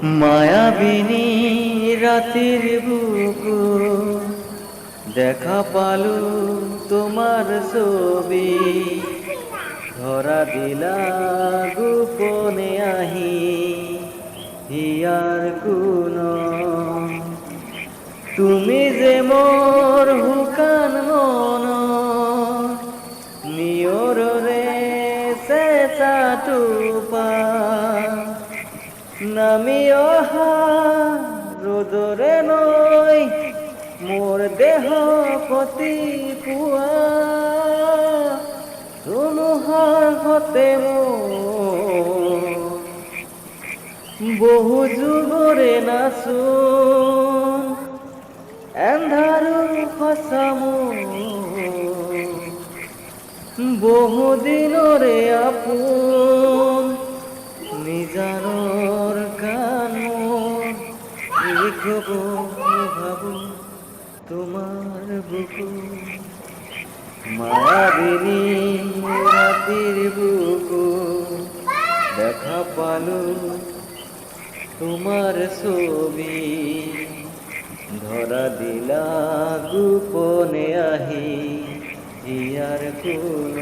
মায়াবিনী রাতের বুকু দেখা পালু তোমার ছবি, ধরা দিলা গোপনে আহি হিয়ার কোন। তুমি যে মোর হুকান মন নিয়রে চেঁচা টোপা, নামি অহা রোদরে নৈ মোর দেহ পতি পুয়া, ধুমুহাৰ হতে বহু যুগরে নাচোন এন্ধাৰু সঁচামো বহু দিনরে আপোন নিজানৰ গান লিখব ভাবো তোমার বুকু। মায়াবিনী রাতির বুকু দেখা পালু তোমার ছবি, ধরা দিলা গোপনে আহি হিয়ার কোন।